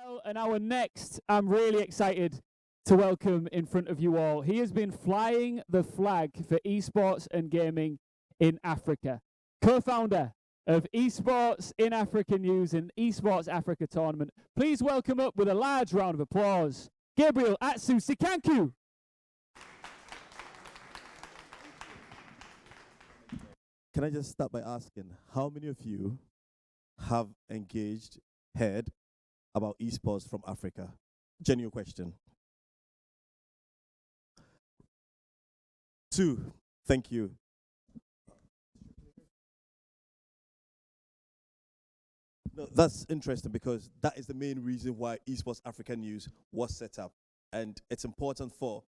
Well, and our next, I'm really excited to welcome in front of you all. He has been flying the flag for esports and gaming in Africa. Co-founder of Esports in Africa News and Esports Africa Tournament. Please welcome up with a large round of applause, Gabriel Atsu Sikanku. Can I just start by asking, how many of you have heard about esports from Africa? Genuine question. 2, thank you. No, that's interesting because that is the main reason why Esports Africa News was set up. And it's important for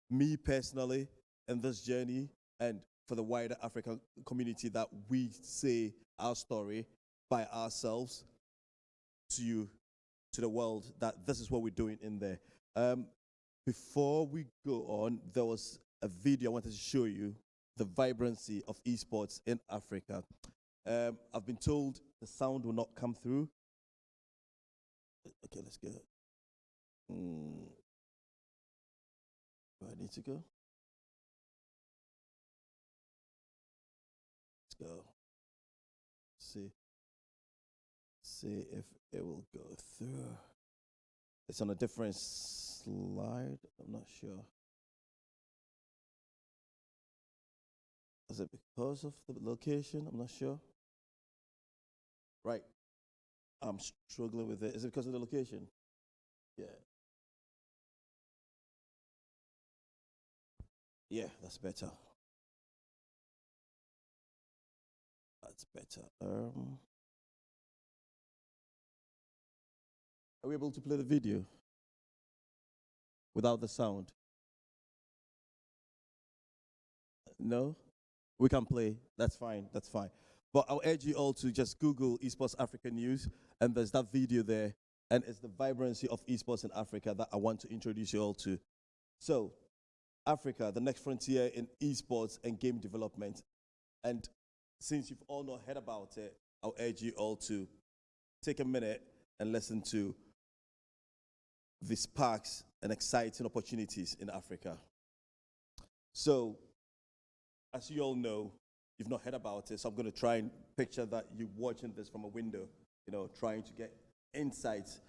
me personally in this journey and for the wider African community that we say our story by ourselves to the world, that this is what we're doing in there. Before we go on, there was a video I wanted to show you, the vibrancy of esports in Africa. I've been told the sound will not come through. Okay, let's go. Where I need to go? Let's go. See if it will go through. It's on a different slide. I'm not sure. Is it because of the location? I'm not sure. Right. I'm struggling with it. Is it because of the location? Yeah. Yeah, that's better. That's better. Are we able to play the video without the sound? No? We can play. That's fine. That's fine. But I'll urge you all to just Google Esports Africa News, and there's that video there, and it's the vibrancy of esports in Africa that I want to introduce you all to. So, Africa, the next frontier in esports and game development. And since you've all not heard about it, I'll urge you all to take a minute and listen to the sparks and exciting opportunities in Africa. So, as you all know, you've not heard about it, so I'm going to try and picture that you're watching this from a window, trying to get insights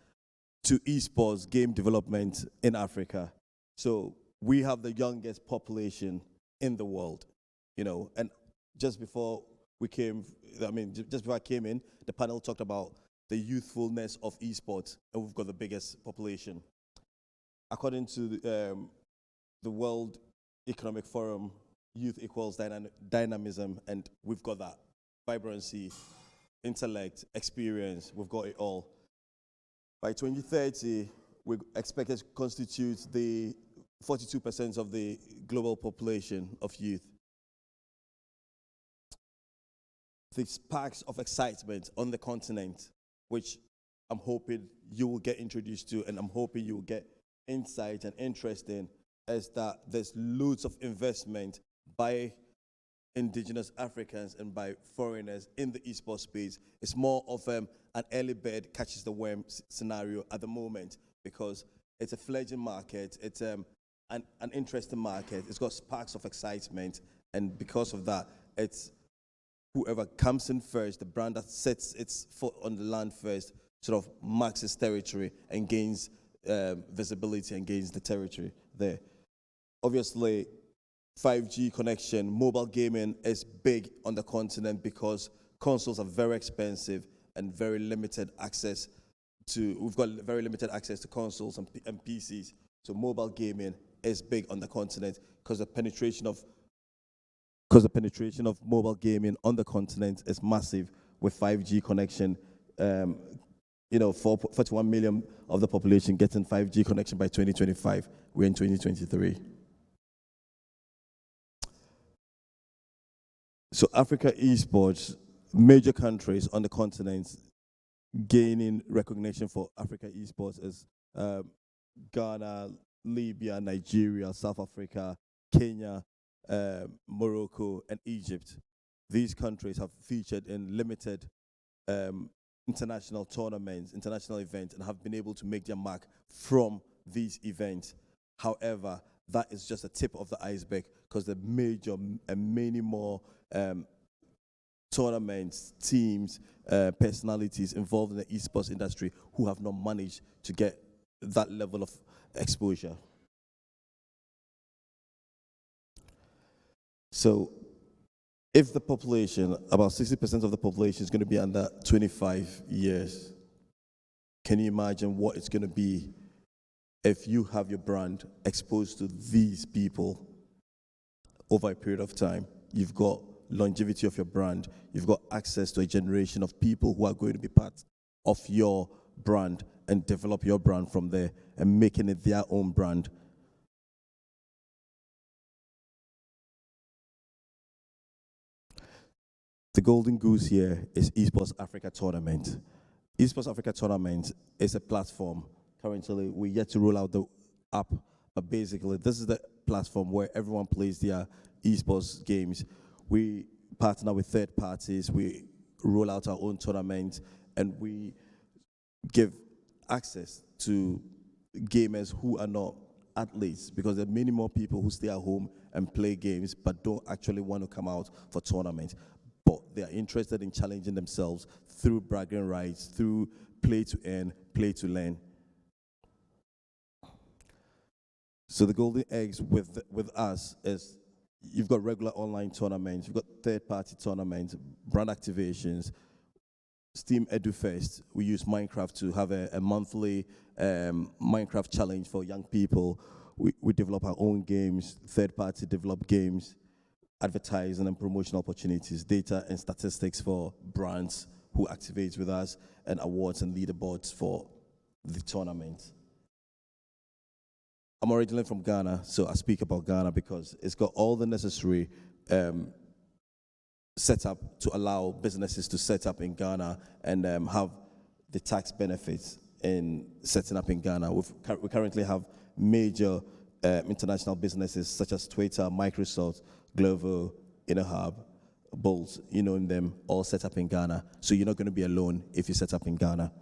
to esports game development in Africa. So we have the youngest population in the world, and just before I came in, the panel talked about the youthfulness of esports, and we've got the biggest population. According to the World Economic Forum, youth equals dynamism, and we've got that. Vibrancy, intellect, experience, we've got it all. By 2030, we expect it to constitute the 42% of the global population of youth. The sparks of excitement on the continent, which I'm hoping you will get introduced to, and I'm hoping you will get insight and interest in, is that there's loads of investment by indigenous Africans and by foreigners in the esports space. It's more of an early bird catches the worm scenario at the moment, because it's a fledgling market, it's an interesting market, it's got sparks of excitement, and because of that, it's whoever comes in first, the brand that sets its foot on the land first, sort of marks its territory and gains visibility and gains the territory there. Obviously, 5G connection, mobile gaming is big on the continent because consoles are very expensive and very limited access to, we've got very limited access to consoles and PCs. So mobile gaming is big on the continent because the penetration of mobile gaming on the continent is massive with 5G connection. 41 million of the population getting 5G connection by 2025. We're in 2023. So Africa esports, major countries on the continent gaining recognition for Africa esports is Ghana, Libya, Nigeria, South Africa, Kenya, Morocco, and Egypt. These countries have featured in limited international tournaments, international events, and have been able to make their mark from these events. However, that is just a tip of the iceberg, because the major and many more tournaments, teams, personalities involved in the esports industry who have not managed to get that level of exposure. So if the population, about 60% of the population is going to be under 25 years, can you imagine what it's going to be if you have your brand exposed to these people over a period of time? You've got longevity of your brand. You've got access to a generation of people who are going to be part of your brand and develop your brand from there and making it their own brand. The golden goose here is Esports Africa Tournament. Esports Africa Tournament is a platform. Currently, we're yet to roll out the app, but basically, this is the platform where everyone plays their esports games. We partner with third parties, we roll out our own tournament, and we give access to gamers who are not athletes, because there are many more people who stay at home and play games but don't actually want to come out for tournaments. But they are interested in challenging themselves through bragging rights, through play to earn, play to learn. So the golden eggs with us is you've got regular online tournaments, you've got third-party tournaments, brand activations, Steam EduFest. We use Minecraft to have a monthly Minecraft challenge for young people. We develop our own games, third-party developed games, advertising and promotional opportunities, data and statistics for brands who activate with us, and awards and leaderboards for the tournament. I'm originally from Ghana, so I speak about Ghana because it's got all the necessary setup to allow businesses to set up in Ghana and have the tax benefits in setting up in Ghana. We currently have major international businesses such as Twitter, Microsoft, Glovo, InnoHub, Bolt, you know them, all set up in Ghana. So you're not going to be alone if you set up in Ghana.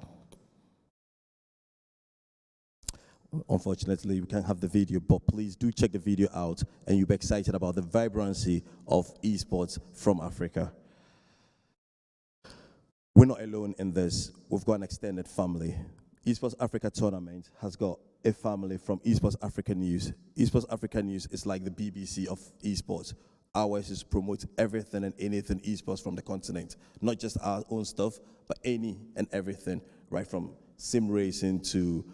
Unfortunately, we can't have the video, but please do check the video out and you'll be excited about the vibrancy of esports from Africa. We're not alone in this. We've got an extended family. Esports Africa Tournament has got a family from Esports Africa News. Esports Africa News is like the BBC of esports. Ours is promote everything and anything esports from the continent. Not just our own stuff, but any and everything, right from sim racing to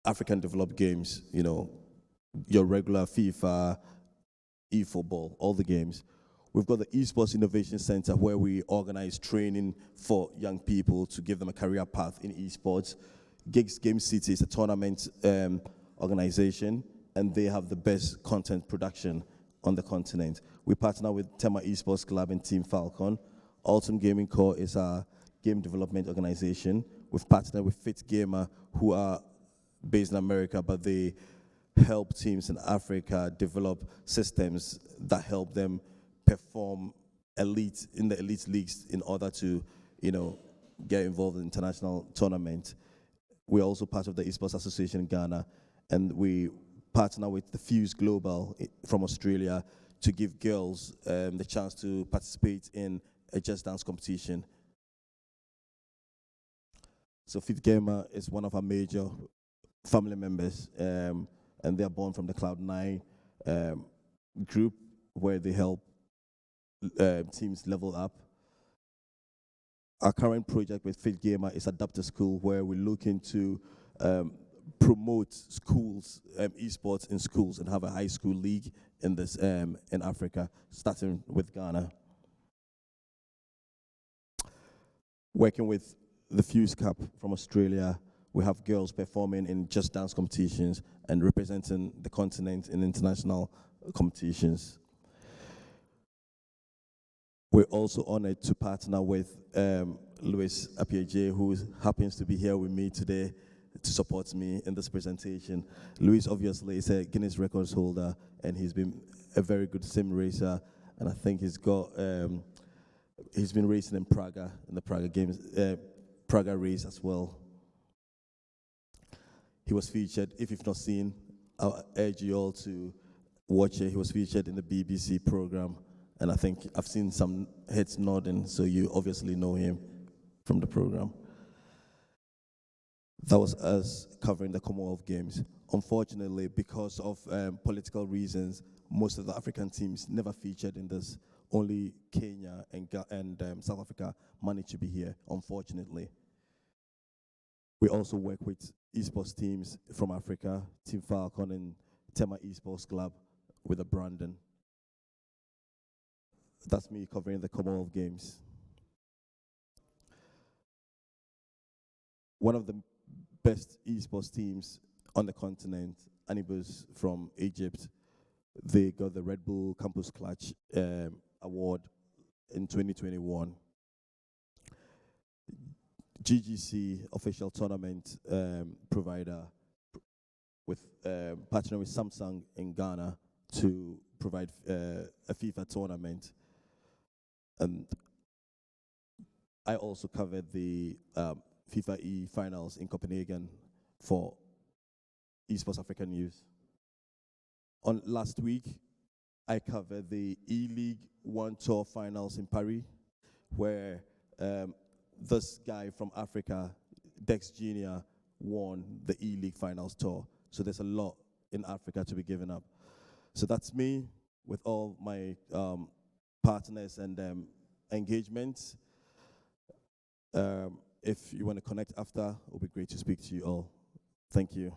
African developed games, you know, your regular FIFA, eFootball, all the games. We've got the Esports Innovation Center where we organize training for young people to give them a career path in esports. Gigs Game City is a tournament organization, and they have the best content production on the continent. We partner with Tema Esports Club and Team Falcon. Autumn Gaming Corps is our game development organization. We've partnered with Fit Gamer, who are based in America, but they help teams in Africa develop systems that help them perform in the elite leagues in order to, you know, get involved in international tournament. We're also part of the Esports Association in Ghana, and we partner with the Fuse Global from Australia to give girls the chance to participate in a Just Dance competition. So Fit Gamer is one of our major family members, and they are born from the Cloud9 group, where they help teams level up. Our current project with Fit Gamer is Adapt a School, where we're looking to promote schools, esports in schools, and have a high school league in this in Africa, starting with Ghana. Working with the Fuse Cup from Australia, we have girls performing in Just Dance competitions and representing the continent in international competitions. We're also honored to partner with Louis Apiaje, who happens to be here with me today to support me in this presentation. Louis obviously is a Guinness Records holder, and he's been a very good sim racer, and I think he's got He's been racing in Praga, in the Praga Games, Praga race as well. He was featured, if you've not seen, I urge you all to watch it. He was featured in the BBC program, and I think I've seen some heads nodding, so you obviously know him from the program. That was us covering the Commonwealth Games. Unfortunately, because of political reasons, most of the African teams never featured in this. Only Kenya and South Africa managed to be here, unfortunately. We also work with esports teams from Africa, Team Falcon and Tema Esports Club with the Brandon. That's me covering the Commonwealth Games. One of the best esports teams on the continent, Anibus from Egypt, they got the Red Bull Campus Clutch award in 2021. GGC official tournament provider with partnering with Samsung in Ghana to provide a FIFA tournament. And I also covered the FIFA E finals in Copenhagen for Esports Africa News. On last week, I covered the E-League One Tour finals in Paris, where this guy from Africa, Dex Jr., won the E-League Finals tour. So there's a lot in Africa to be given up. So that's me with all my partners and engagements. If you want to connect after, it would be great to speak to you all. Thank you.